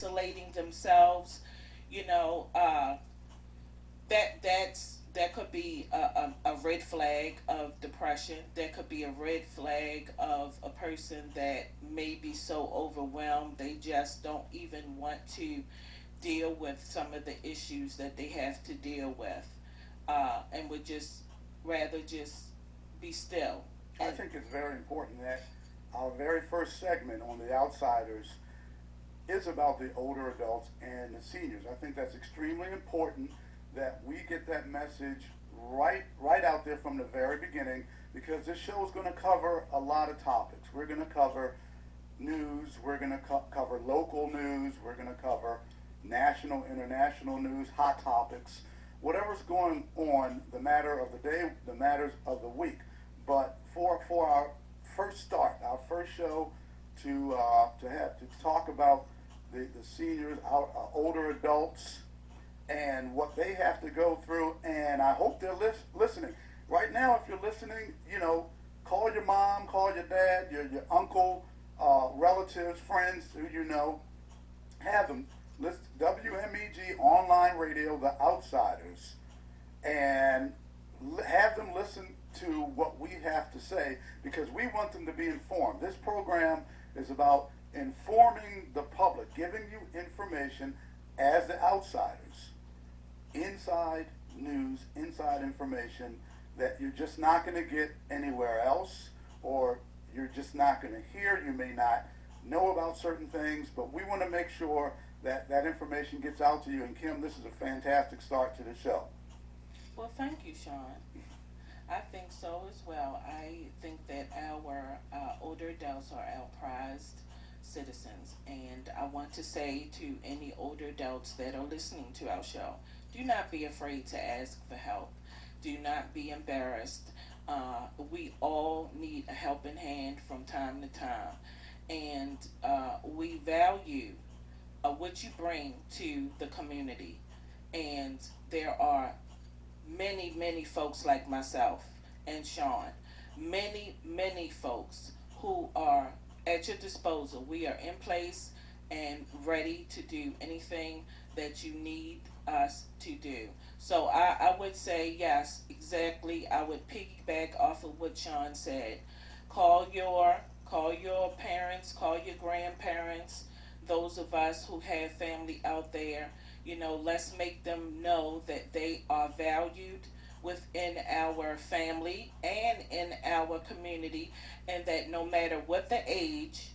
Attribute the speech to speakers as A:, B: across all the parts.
A: isolating themselves, you know, that could be a red flag of depression. That could be a red flag of a person that may be so overwhelmed they just don't even want to deal with some of the issues that they have to deal with, and would just rather just be still.
B: I
A: And
B: think it's very important that our very first segment on the Outsiders is about the older adults and the seniors. I think that's extremely important that we get that message right out there from the very beginning, because this show is going to cover a lot of topics. We're going to cover news, we're going to cover local news, we're going to cover national, international news, hot topics, whatever's going on, the matter of the day, the matters of the week. But for our first start, our first show to talk about the seniors, our older adults, and what they have to go through. And I hope they're listening. Right now, if you're listening, call your mom, call your dad, your uncle, relatives, friends who you know. Have them listen WMEG Online Radio, The Outsiders, and have them listen to what we have to say, because we want them to be informed. This program is about informing the public, giving you information as the outsiders, inside news, inside information that you're just not going to get anywhere else, or you're just not going to hear. You may not know about certain things, but we want to make sure that that information gets out to you. And Kim, this is a fantastic start to the show.
A: well, thank you, Sean. I think so as well. I think that our older adults are our prized citizens, and I want to say to any older adults that are listening to our show, do not be afraid to ask for help. Do not be embarrassed. We all need a helping hand from time to time, and we value what you bring to the community. And there are many folks like myself and Sean, many folks who are at your disposal. We are in place and ready to do anything that you need us to do. So I would say yes, exactly. I would piggyback off of what Sean said. Call your parents, call your grandparents, those of us who have family out there. Let's make them know that they are valued within our family and in our community, and that no matter what the age,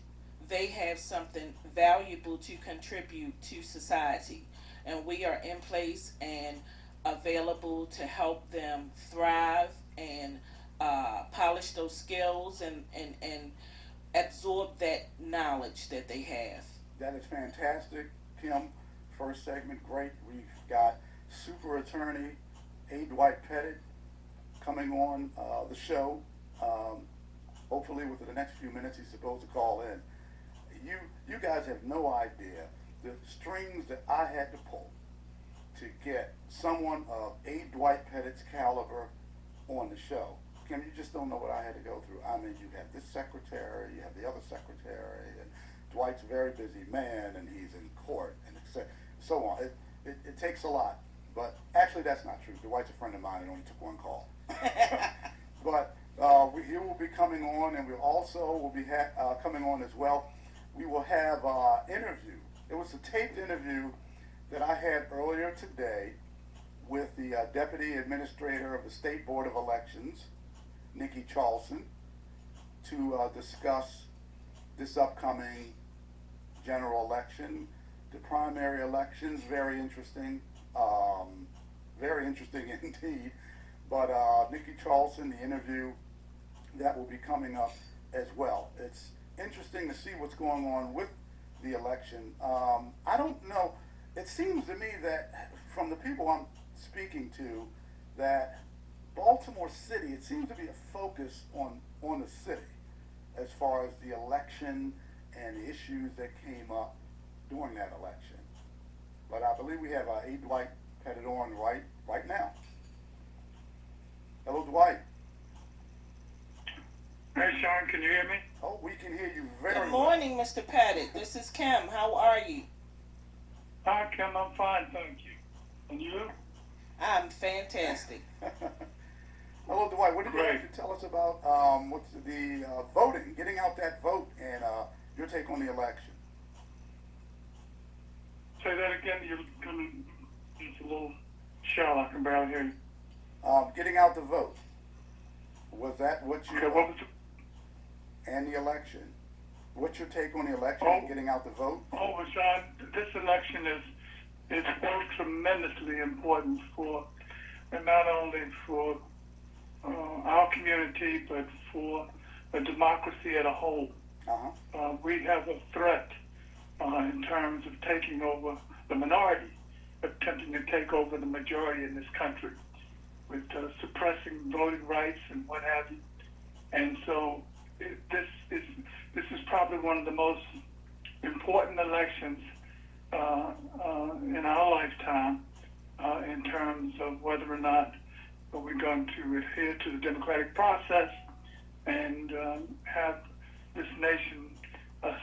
A: they have something valuable to contribute to society. And we are in place and available to help them thrive and polish those skills and absorb that knowledge that they have.
B: That is fantastic, Kim. First segment, great. We've got super attorney A. Dwight Pettit coming on the show. Hopefully, within the next few minutes, he's supposed to call in. You guys have no idea the strings that I had to pull to get someone of A. Dwight Pettit's caliber on the show. Kim, you just don't know what I had to go through. I mean, you have this secretary, you have the other secretary, and Dwight's a very busy man, and he's in court, and so on. It takes a lot. But actually, that's not true. Dwight's a friend of mine and only took one call. But he will be coming on, and we also will be coming on as well. We will have interview. It was a taped interview that I had earlier today with the Deputy Administrator of the State Board of Elections, Nikki Charlson, to discuss this upcoming general election, the primary elections. Very interesting indeed. But Nikki Charlson, the interview that will be coming up as well. It's interesting to see what's going on with the election. I don't know. It seems to me that from the people I'm speaking to, that Baltimore City, it seems to be a focus on the city as far as the election and the issues that came up during that election. But I believe we have A. Dwight Pettit on right now. Hello, Dwight.
C: Hey, Sean, can you hear me?
B: Oh, we can hear you very
A: Good
B: well.
A: morning, Mr. Pettit. This is Kim. How are you?
C: Hi, Kim. I'm fine, thank you. And you?
A: I'm fantastic.
B: Hello, Dwight. What did you
C: Great.
B: have to tell us about what's the voting, getting out that vote, and your take on the election?
C: Say that again. You're coming. It's a little shallow. I can barely hear you.
B: Getting out the vote. Was that what you?
C: Okay, what was
B: And the election. What's your take on the election
C: Oh.
B: and getting out the vote?
C: Oh, Sean, this election is so tremendously important for, and not only for our community, but for the democracy as a whole. We have a threat in terms of taking over the minority, attempting to take over the majority in this country, with suppressing voting rights and what have you. And so this is probably one of the most important elections in our lifetime in terms of whether or not we're going to adhere to the democratic process and have this nation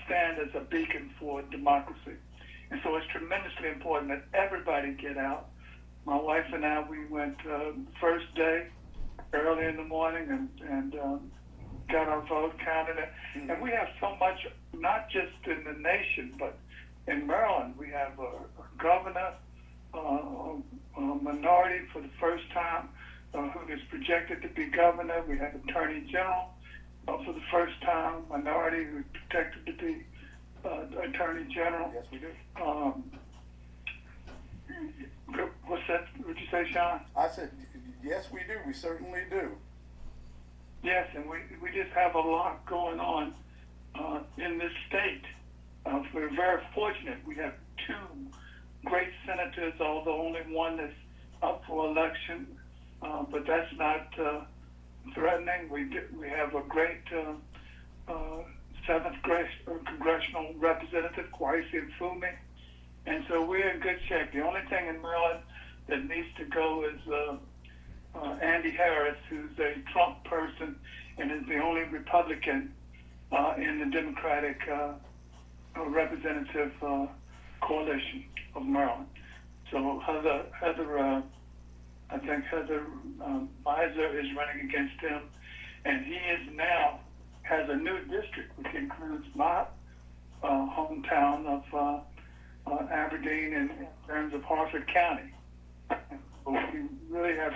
C: stand as a beacon for democracy. And so it's tremendously important that everybody get out. My wife and I, we went first day early in the morning and got our vote counted. And we have so much, not just in the nation, but in Maryland. We have a governor, a minority for the first time, who is projected to be governor. We have attorney general for the first time, minority who is projected to be attorney general.
B: Yes, we do.
C: What's that? What'd you say, Sean?
B: I said, yes, we do. We certainly do.
C: Yes, and we just have a lot going on in this state. We're very fortunate. We have two great senators, although only one is up for election, but that's not threatening. We have a great seventh congressional representative, Kwesi Mfume, and so we're in good shape. The only thing in Maryland that needs to go is Andy Harris, who's a Trump person and is the only Republican in the Democratic representative coalition of Maryland. So Heather I think Heather Miser is running against him, and he is now has a new district which includes my hometown of Aberdeen in terms of Harford County. So we really have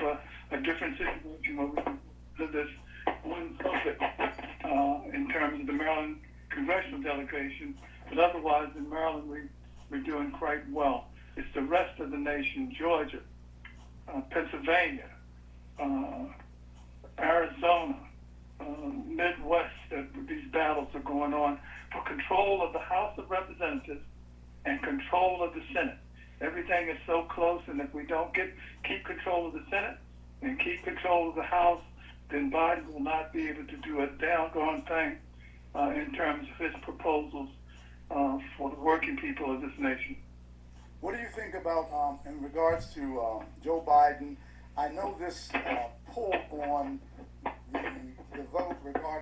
C: a different situation where we can do this one subject in terms of the Maryland congressional delegation, but otherwise in Maryland we're doing quite well. It's the rest of the nation, Georgia, Pennsylvania, Arizona, Midwest, that these battles are going on for control of the House of Representatives and control of the Senate. Everything is so close, and if we don't keep control of the Senate and keep control of the House, then Biden will not be able to do a doggone thing in terms of his proposals for the working people of this nation.
B: What do you think about, in regards to Joe Biden? I know this poll on the vote regarding